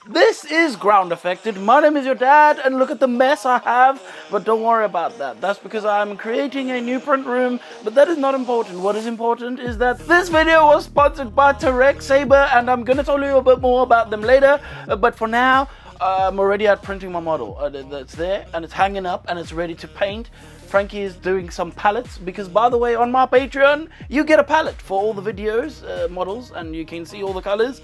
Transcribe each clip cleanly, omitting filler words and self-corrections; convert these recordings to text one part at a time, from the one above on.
This is Groundeffected. My name is your dad, and look at the mess I have. But don't worry about that. That's because I'm creating a new print room, but that is not important. What is important is that this video was sponsored by Tarek Saber, and I'm gonna tell you a bit more about them later. But for now, I'm already at printing my model. It's there, and it's hanging up, and it's ready to paint. Frankie is doing some palettes because, by the way, on my Patreon you get a palette for all the videos, models, and you can see all the colors.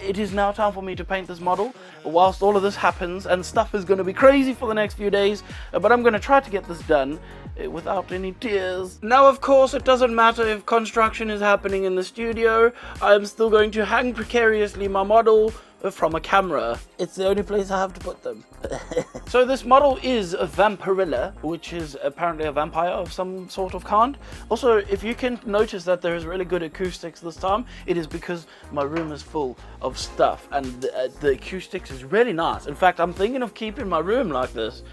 It is now time for me to paint this model whilst all of this happens, and stuff is going to be crazy for the next few days, but I'm going to try to get this done without any tears. Now, of course, it doesn't matter if construction is happening in the studio. I'm still going to hang precariously my model from a camera. It's the only place I have to put them. So this model is a Vampirella, which is apparently a vampire of some sort of kind. Also, if you can notice that there is really good acoustics this time, it is because my room is full of stuff, and the acoustics is really nice. In fact, I'm thinking of keeping my room like this,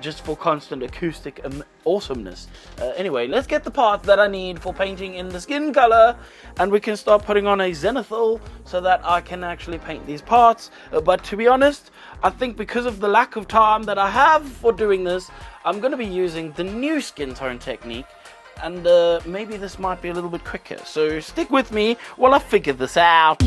just for constant acoustic awesomeness. Anyway, let's get the parts that I need for painting in the skin color, and we can start putting on a zenithal so that I can actually paint these parts. But to be honest, I think because of the lack of time that I have for doing this, I'm going to be using the new skin tone technique, and maybe this might be a little bit quicker. So stick with me while I figure this out.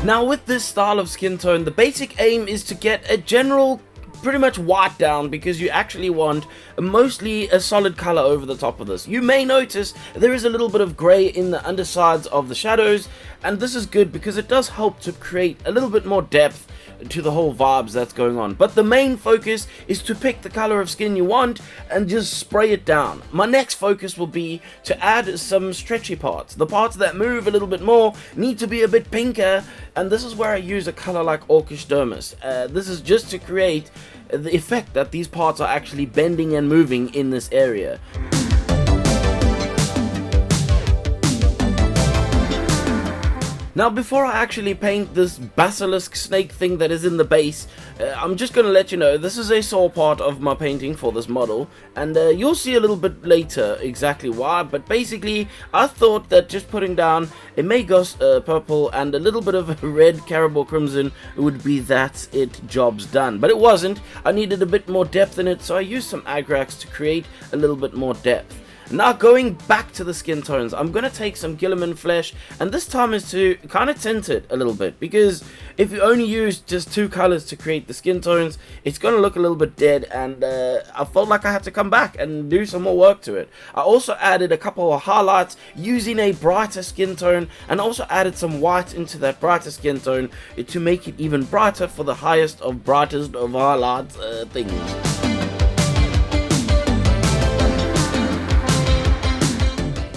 Now, with this style of skin tone, the basic aim is to get a general pretty much white down, because you actually want mostly a solid color over the top of this. You may notice there is a little bit of gray in the undersides of the shadows, and this is good because it does help to create a little bit more depth to the whole vibes that's going on. But the main focus is to pick the color of skin you want and just spray it down. My next focus will be to add some stretchy parts. The parts that move a little bit more need to be a bit pinker, and this is where I use a color like Orcish Dermis. This is just to create the effect that these parts are actually bending and moving in this area. Now, before I actually paint this basilisk snake thing that is in the base, I'm just going to let you know this is a sore part of my painting for this model, and you'll see a little bit later exactly why. But basically, I thought that just putting down a Magos purple and a little bit of red Caribou crimson would be that it, job's done. But it wasn't. I needed a bit more depth in it, so I used some Agrax to create a little bit more depth. Now, going back to the skin tones, I'm going to take some Gilliman flesh, and this time is to kind of tint it a little bit, because if you only use just two colors to create the skin tones, it's going to look a little bit dead, and I felt like I had to come back and do some more work to it. I also added a couple of highlights using a brighter skin tone, and also added some white into that brighter skin tone to make it even brighter for the highest of brightest of highlights things.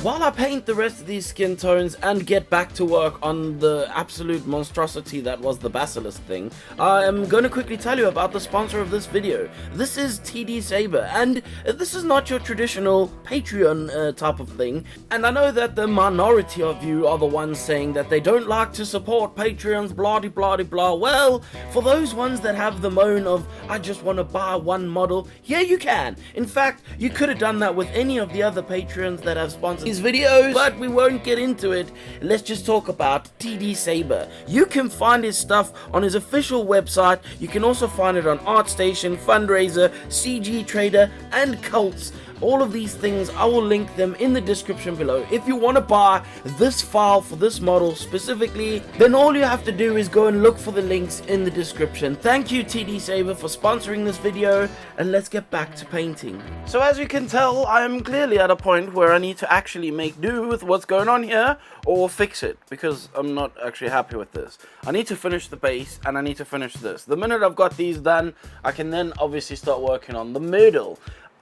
While I paint the rest of these skin tones and get back to work on the absolute monstrosity that was the basilisk thing, I am going to quickly tell you about the sponsor of this video. This is TD Saber, and this is not your traditional Patreon type of thing. And I know that the minority of you are the ones saying that they don't like to support Patreons, blah de blah de blah. Well, for those ones that have the moan of, I just want to buy one model, yeah, you can. In fact, you could have done that with any of the other Patreons that have sponsored these videos, but we won't get into it. Let's just talk about TD Saber. You can find his stuff on his official website. You can also find it on ArtStation, Fundraiser, CG Trader, and Cults. All of these things, I will link them in the description below. If you want to buy this file for this model specifically, then all you have to do is go and look for the links in the description. Thank you, TD Saber, for sponsoring this video, and let's get back to painting. So as you can tell, I am clearly at a point where I need to actually make do with what's going on here, or fix it, because I'm not actually happy with this. I need to finish the base, and I need to finish this. The minute I've got these done, I can then obviously start working on the middle.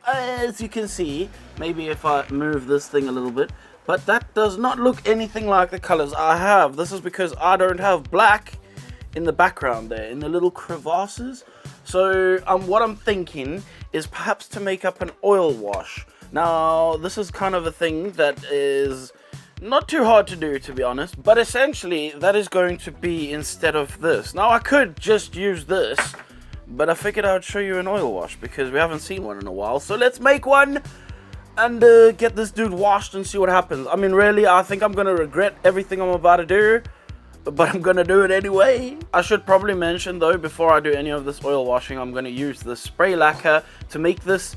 As you can see, maybe if I move this thing a little bit, but that does not look anything like the colors I have. This is because I don't have black in the background there, in the little crevasses. So what I'm thinking is perhaps to make up an oil wash. Now, this is kind of a thing that is not too hard to do, to be honest, but essentially that is going to be instead of this. Now, I could just use this, but I figured I would show you an oil wash because we haven't seen one in a while. So let's make one and get this dude washed and see what happens. I mean, really, I think I'm gonna regret everything I'm about to do, but I'm gonna do it anyway. I should probably mention though, before I do any of this oil washing, I'm gonna use the spray lacquer to make this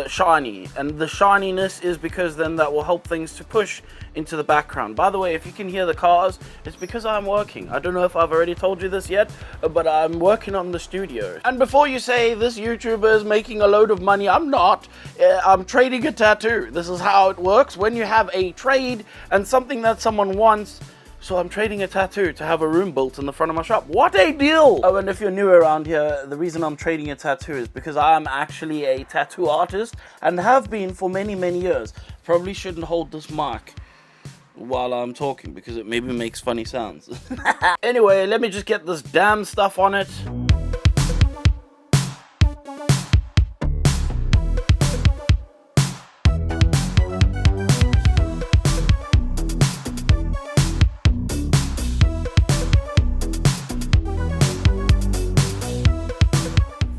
shiny, and the shininess is because then that will help things to push into the background. By the way, if you can hear the cars, it's because I'm working. I don't know if I've already told you this yet, but I'm working on the studio. And before you say this YouTuber is making a load of money, I'm not. I'm trading a tattoo. This is how it works when you have a trade and something that someone wants. So I'm trading a tattoo to have a room built in the front of my shop. What a deal! Oh, and if you're new around here, the reason I'm trading a tattoo is because I'm actually a tattoo artist and have been for many, many years. Probably shouldn't hold this mic while I'm talking because it maybe makes funny sounds. Anyway, let me just get this damn stuff on it.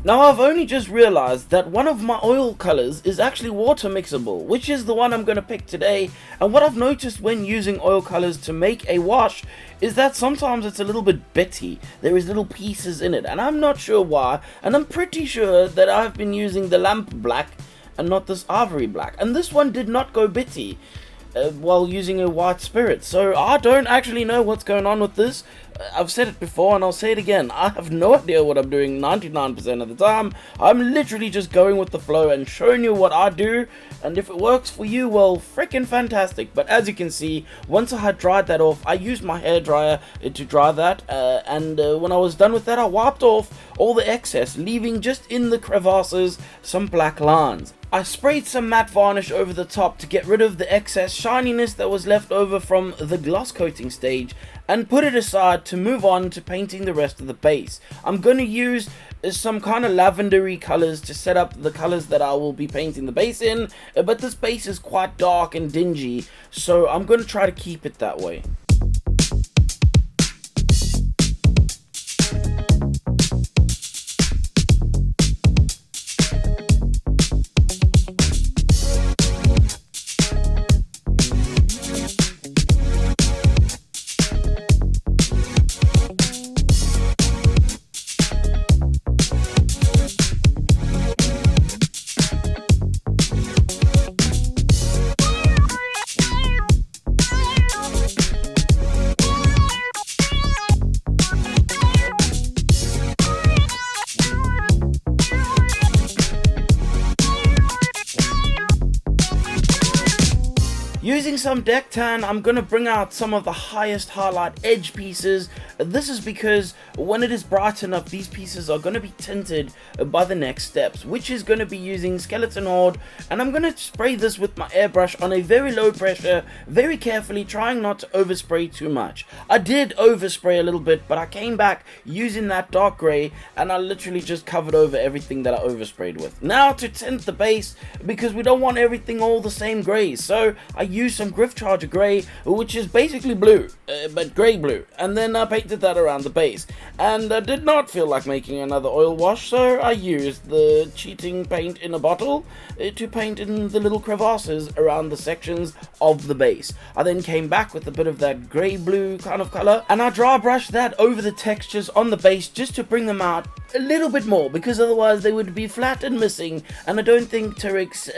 Now, I've only just realized that one of my oil colors is actually water mixable, which is the one I'm going to pick today. And what I've noticed when using oil colors to make a wash is that sometimes it's a little bit bitty. There is little pieces in it, and I'm not sure why. And I'm pretty sure that I've been using the lamp black and not this ivory black. And this one did not go bitty while using a white spirit. So I don't actually know what's going on with this. I've said it before and I'll say it again. I have no idea what I'm doing 99% of the time. I'm literally just going with the flow and showing you what I do. And if it works for you, well, freaking fantastic. But as you can see, once I had dried that off, I used my hairdryer to dry that. And when I was done with that, I wiped off all the excess, leaving just in the crevasses some black lines. I sprayed some matte varnish over the top to get rid of the excess shininess that was left over from the gloss coating stage and put it aside to move on to painting the rest of the base. I'm going to use some kind of lavendery colors to set up the colors that I will be painting the base in, but this base is quite dark and dingy, so I'm going to try to keep it that way. Using some deck tan, I'm going to bring out some of the highest highlight edge pieces. This is because when it is bright enough, these pieces are going to be tinted by the next steps, which is going to be using Skeleton Horde. And I'm going to spray this with my airbrush on a very low pressure, very carefully, trying not to overspray too much. I did overspray a little bit, but I came back using that dark gray and I literally just covered over everything that I oversprayed with. Now to tint the base, because we don't want everything all the same grays, so I used some Griff Charger Grey, which is basically blue, but grey blue, and then I painted that around the base. And I did not feel like making another oil wash, so I used the cheating paint in a bottle to paint in the little crevasses around the sections of the base. I then came back with a bit of that grey blue kind of color, and I dry brushed that over the textures on the base just to bring them out a little bit more, because otherwise they would be flat and missing, and I don't think Tariq's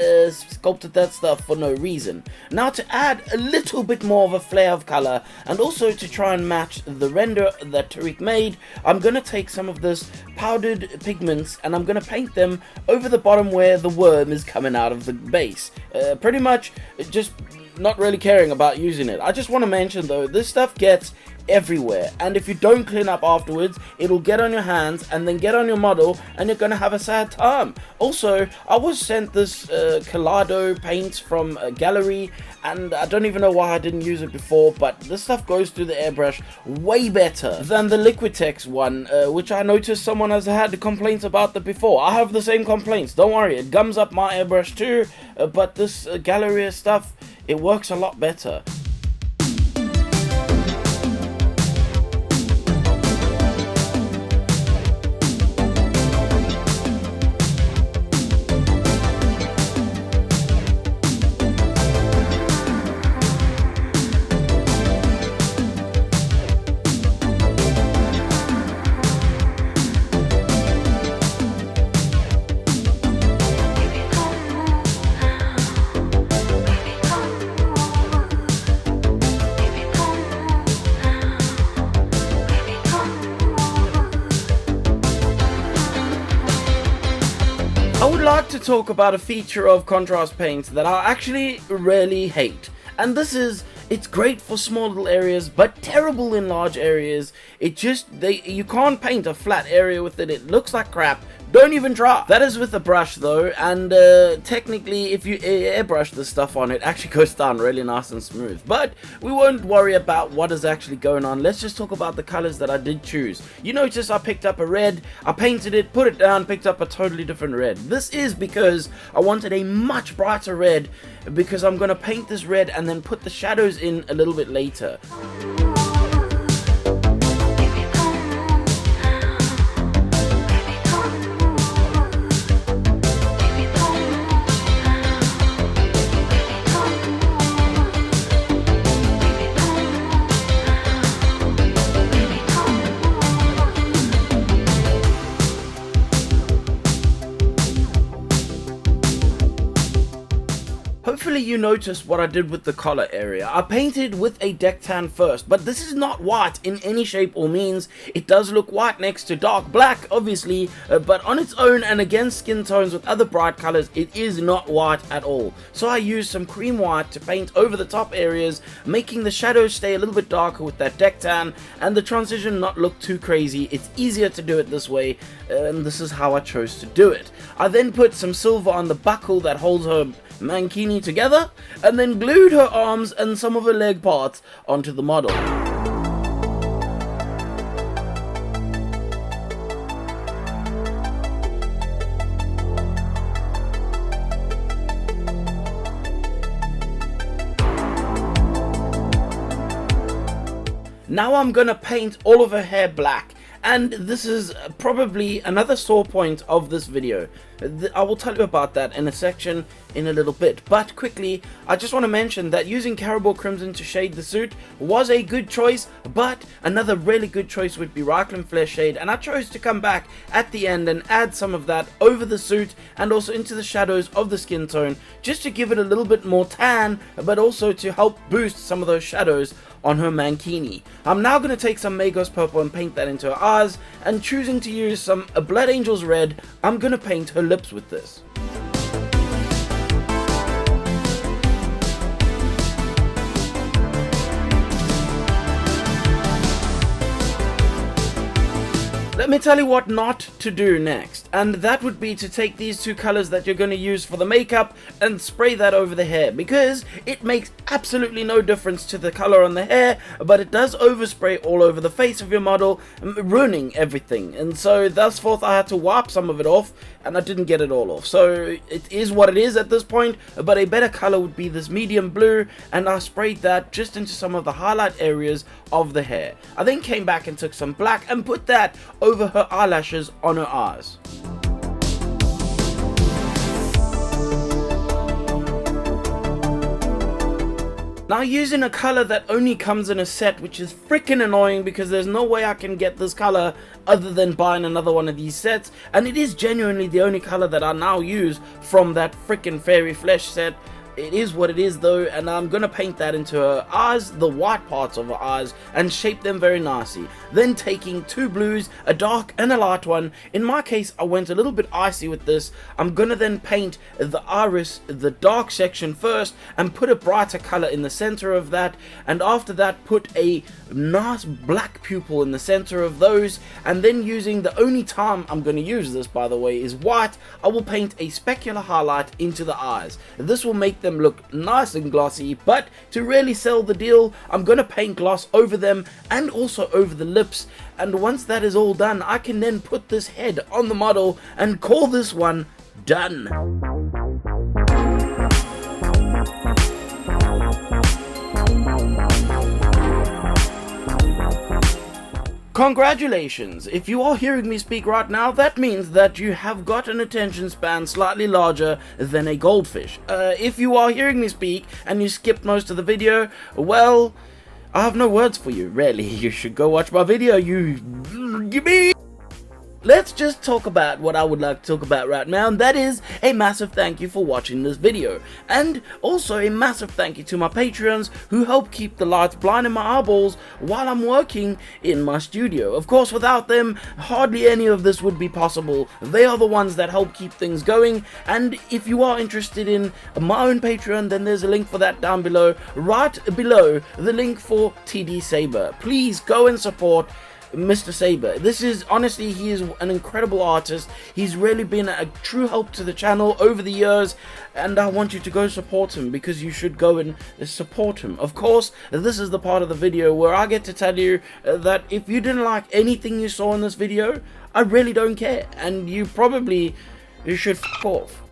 sculpted that stuff for no reason. Now to add a little bit more of a flare of color, and also to try and match the render that Tariq made, I'm going to take some of this powdered pigments and I'm going to paint them over the bottom where the worm is coming out of the base. Pretty much just not really caring about using it. I just want to mention though, this stuff gets everywhere, and if you don't clean up afterwards, it'll get on your hands and then get on your model, and you're gonna have a sad time. Also, I was sent this Kaleido paint from a gallery, and I don't even know why I didn't use it before, but this stuff goes through the airbrush way better than the Liquitex one, which I noticed someone has had complaints about that before. I have the same complaints, don't worry, it gums up my airbrush too, but this Galleria stuff, it works a lot better. I would like to talk about a feature of contrast paints that I actually really hate, and this is, it's great for small little areas but terrible in large areas. You can't paint a flat area with it, it looks like crap. Don't even try. That is with a brush though, and technically if you airbrush this stuff on, it actually goes down really nice and smooth. But we won't worry about what is actually going on. Let's just talk about the colors that I did choose. You notice I picked up a red, I painted it, put it down, picked up a totally different red. This is because I wanted a much brighter red, because I'm going to paint this red and then put the shadows in a little bit later. Hopefully you noticed what I did with the collar area. I painted with a deck tan first, but this is not white in any shape or means. It does look white next to dark black, obviously, but on its own and against skin tones with other bright colors, it is not white at all. So I used some cream white to paint over the top areas, making the shadows stay a little bit darker with that deck tan, and the transition not look too crazy. It's easier to do it this way, and this is how I chose to do it. I then put some silver on the buckle that holds her mankini together, and then glued her arms and some of her leg parts onto the model. Now I'm gonna paint all of her hair black. And this is probably another sore point of this video. I will tell you about that in a section in a little bit. But quickly, I just want to mention that using Caribou Crimson to shade the suit was a good choice, but another really good choice would be Reikland Flesh Shade, and I chose to come back at the end and add some of that over the suit and also into the shadows of the skin tone, just to give it a little bit more tan, but also to help boost some of those shadows on her mankini. I'm now going to take some Magos Purple and paint that into her eyes, and choosing to use some Blood Angels Red, I'm going to paint her lips with this. Let me tell you what not to do next, and that would be to take these two colors that you're going to use for the makeup and spray that over the hair, because it makes absolutely no difference to the color on the hair, but it does overspray all over the face of your model, ruining everything. And so thus forth I had to wipe some of it off, and I didn't get it all off. So it is what it is at this point, but a better color would be this medium blue, and I sprayed that just into some of the highlight areas of the hair. I then came back and took some black and put that over her eyelashes on her eyes. Now, using a color that only comes in a set, which is freaking annoying because there's no way I can get this color other than buying another one of these sets, and it is genuinely the only color that I now use from that freaking Fairy Flesh set. It is what it is though, and I'm gonna paint that into her eyes, the white parts of her eyes, and shape them very nicely. Then taking two blues, a dark and a light one. In my case, I went a little bit icy with this. I'm gonna then paint the iris, the dark section first, and put a brighter color in the center of that, and after that put a nice black pupil in the center of those, and then using the only time I'm going to use this, by the way, is white. I will paint a specular highlight into the eyes. This will make them look nice and glossy, but to really sell the deal, I'm going to paint gloss over them and also over the lips, and once that is all done, I can then put this head on the model and call this one done. Congratulations! If you are hearing me speak right now, that means that you have got an attention span slightly larger than a goldfish. If you are hearing me speak and you skipped most of the video, well, I have no words for you, really. You should go watch my video, you... Let's just talk about what I would like to talk about right now, and that is a massive thank you for watching this video, and also a massive thank you to my Patreons who help keep the lights blinding my eyeballs while I'm working in my studio. Of course, without them, hardly any of this would be possible. They are the ones that help keep things going, and if you are interested in my own Patreon, then there's a link for that down below, right below the link for TD Saber. Please go and support Mr. Saber. This is, honestly, he is an incredible artist. He's really been a true help to the channel over the years, and I want you to go support him, because you should go and support him. Of course, this is the part of the video where I get to tell you that if you didn't like anything you saw in this video, I really don't care, and you should f*** off.